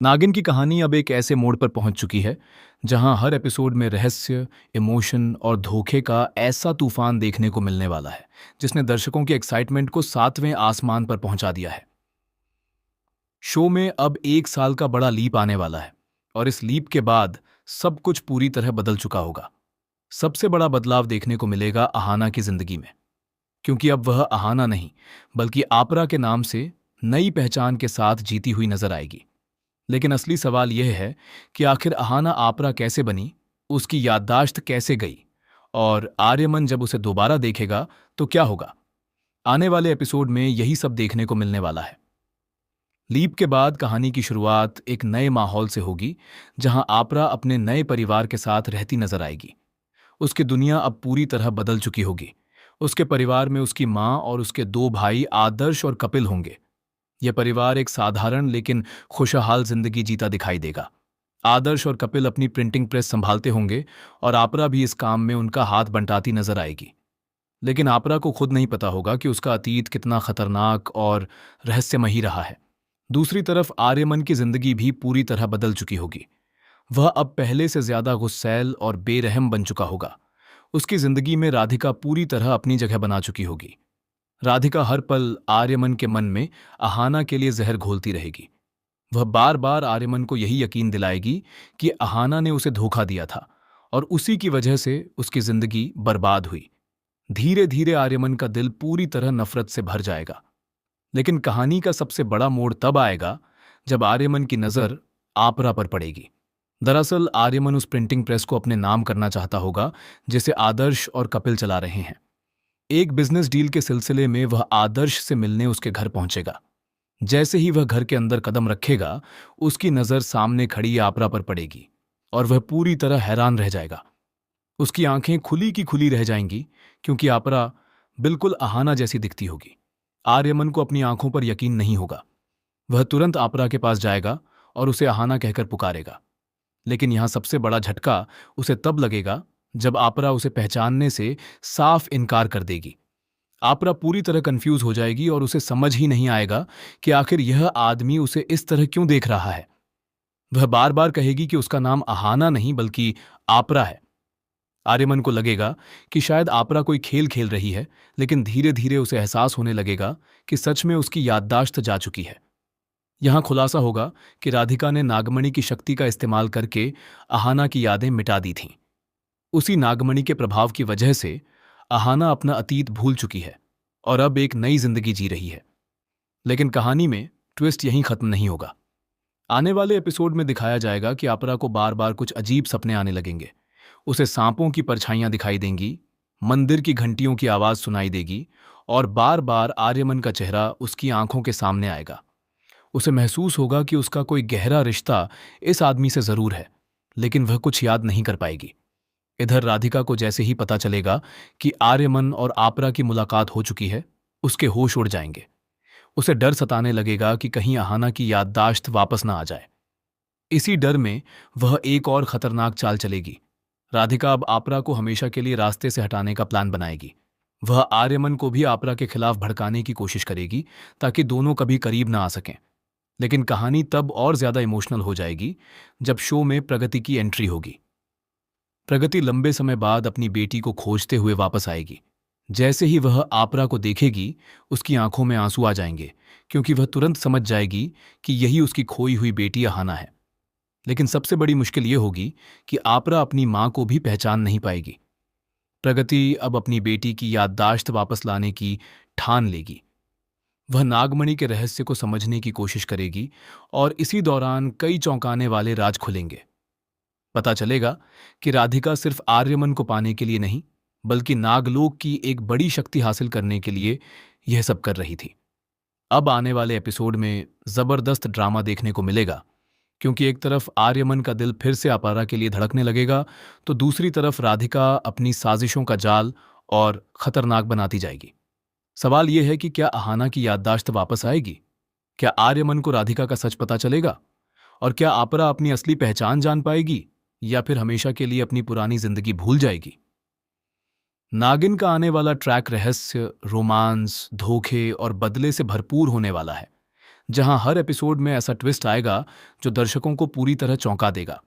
नागिन की कहानी अब एक ऐसे मोड़ पर पहुंच चुकी है जहां हर एपिसोड में रहस्य, इमोशन और धोखे का ऐसा तूफान देखने को मिलने वाला है जिसने दर्शकों की एक्साइटमेंट को सातवें आसमान पर पहुंचा दिया है। शो में अब 1 साल का बड़ा लीप आने वाला है और इस लीप के बाद सब कुछ पूरी तरह बदल चुका होगा। सबसे बड़ा बदलाव देखने को मिलेगा अहाना की जिंदगी में, क्योंकि अब वह अहाना नहीं बल्कि आपरा के नाम से नई पहचान के साथ जीती हुई नजर आएगी। लेकिन असली सवाल यह है कि आखिर अहाना आपरा कैसे बनी, उसकी याददाश्त कैसे गई, और आर्यमन जब उसे दोबारा देखेगा तो क्या होगा। आने वाले एपिसोड में यही सब देखने को मिलने वाला है। लीप के बाद कहानी की शुरुआत एक नए माहौल से होगी, जहां आपरा अपने नए परिवार के साथ रहती नजर आएगी। उसकी दुनिया अब पूरी तरह बदल चुकी होगी। उसके परिवार में उसकी माँ और उसके दो भाई आदर्श और कपिल होंगे। यह परिवार एक साधारण लेकिन खुशहाल जिंदगी जीता दिखाई देगा। आदर्श और कपिल अपनी प्रिंटिंग प्रेस संभालते होंगे और आपरा भी इस काम में उनका हाथ बंटाती नजर आएगी। लेकिन आपरा को खुद नहीं पता होगा कि उसका अतीत कितना खतरनाक और रहस्यमयी रहा है। दूसरी तरफ आर्यमन की जिंदगी भी पूरी तरह बदल चुकी होगी। वह अब पहले से ज्यादा गुस्सैल और बेरहम बन चुका होगा। उसकी जिंदगी में राधिका पूरी तरह अपनी जगह बना चुकी होगी। राधिका हर पल आर्यमन के मन में अहाना के लिए जहर घोलती रहेगी। वह बार बार आर्यमन को यही यकीन दिलाएगी कि अहाना ने उसे धोखा दिया था और उसी की वजह से उसकी जिंदगी बर्बाद हुई। धीरे धीरे आर्यमन का दिल पूरी तरह नफरत से भर जाएगा। लेकिन कहानी का सबसे बड़ा मोड़ तब आएगा जब आर्यमन की नजर आपरा पर पड़ेगी। दरअसल आर्यमन उस प्रिंटिंग प्रेस को अपने नाम करना चाहता होगा जिसे आदर्श और कपिल चला रहे हैं। एक बिजनेस डील के सिलसिले में वह आदर्श से मिलने उसके घर पहुंचेगा। जैसे ही वह घर के अंदर कदम रखेगा, उसकी नजर सामने खड़ी आपरा पर पड़ेगी और वह पूरी तरह हैरान रह जाएगा। उसकी आंखें खुली की खुली रह जाएंगी, क्योंकि आपरा बिल्कुल अहाना जैसी दिखती होगी। आर्यमन को अपनी आंखों पर यकीन नहीं होगा। वह तुरंत आपरा के पास जाएगा और उसे अहाना कहकर पुकारेगा। लेकिन यहां सबसे बड़ा झटका उसे तब लगेगा जब आपरा उसे पहचानने से साफ इनकार कर देगी। आपरा पूरी तरह कंफ्यूज हो जाएगी और उसे समझ ही नहीं आएगा कि आखिर यह आदमी उसे इस तरह क्यों देख रहा है। वह बार बार कहेगी कि उसका नाम अहाना नहीं बल्कि आपरा है। आर्यमन को लगेगा कि शायद आपरा कोई खेल खेल रही है, लेकिन धीरे धीरे उसे एहसास होने लगेगा कि सच में उसकी याददाश्त जा चुकी है। यहां खुलासा होगा कि राधिका ने नागमणि की शक्ति का इस्तेमाल करके अहाना की यादें मिटा दी थीं। उसी नागमणि के प्रभाव की वजह से अहाना अपना अतीत भूल चुकी है और अब एक नई जिंदगी जी रही है। लेकिन कहानी में ट्विस्ट यहीं खत्म नहीं होगा। आने वाले एपिसोड में दिखाया जाएगा कि आपरा को बार बार कुछ अजीब सपने आने लगेंगे। उसे सांपों की परछाइयां दिखाई देंगी, मंदिर की घंटियों की आवाज सुनाई देगी और बार बार आर्यमन का चेहरा उसकी आंखों के सामने आएगा। उसे महसूस होगा कि उसका कोई गहरा रिश्ता इस आदमी से जरूर है, लेकिन वह कुछ याद नहीं कर पाएगी। इधर राधिका को जैसे ही पता चलेगा कि आर्यमन और आपरा की मुलाकात हो चुकी है, उसके होश उड़ जाएंगे। उसे डर सताने लगेगा कि कहीं अहाना की याददाश्त वापस ना आ जाए। इसी डर में वह एक और खतरनाक चाल चलेगी। राधिका अब आपरा को हमेशा के लिए रास्ते से हटाने का प्लान बनाएगी। वह आर्यमन को भी आपरा के खिलाफ भड़काने की कोशिश करेगी ताकि दोनों कभी करीब ना आ सकें। लेकिन कहानी तब और ज्यादा इमोशनल हो जाएगी जब शो में प्रगति की एंट्री होगी। प्रगति लंबे समय बाद अपनी बेटी को खोजते हुए वापस आएगी। जैसे ही वह आपरा को देखेगी, उसकी आंखों में आंसू आ जाएंगे, क्योंकि वह तुरंत समझ जाएगी कि यही उसकी खोई हुई बेटी अहाना है। लेकिन सबसे बड़ी मुश्किल यह होगी कि आपरा अपनी मां को भी पहचान नहीं पाएगी। प्रगति अब अपनी बेटी की याददाश्त वापस लाने की ठान लेगी। वह नागमणि के रहस्य को समझने की कोशिश करेगी और इसी दौरान कई चौंकाने वाले राज खुलेंगे। पता चलेगा कि राधिका सिर्फ आर्यमन को पाने के लिए नहीं, बल्कि नागलोक की एक बड़ी शक्ति हासिल करने के लिए यह सब कर रही थी। अब आने वाले एपिसोड में जबरदस्त ड्रामा देखने को मिलेगा, क्योंकि एक तरफ आर्यमन का दिल फिर से अपारा के लिए धड़कने लगेगा, तो दूसरी तरफ राधिका अपनी साजिशों का जाल और खतरनाक बनाती जाएगी। सवाल यह है कि क्या अहाना की याददाश्त वापस आएगी? क्या आर्यमन को राधिका का सच पता चलेगा? और क्या आपरा अपनी असली पहचान जान पाएगी, या फिर हमेशा के लिए अपनी पुरानी जिंदगी भूल जाएगी? नागिन का आने वाला ट्रैक रहस्य, रोमांस, धोखे और बदले से भरपूर होने वाला है। जहां हर एपिसोड में ऐसा ट्विस्ट आएगा जो दर्शकों को पूरी तरह चौंका देगा।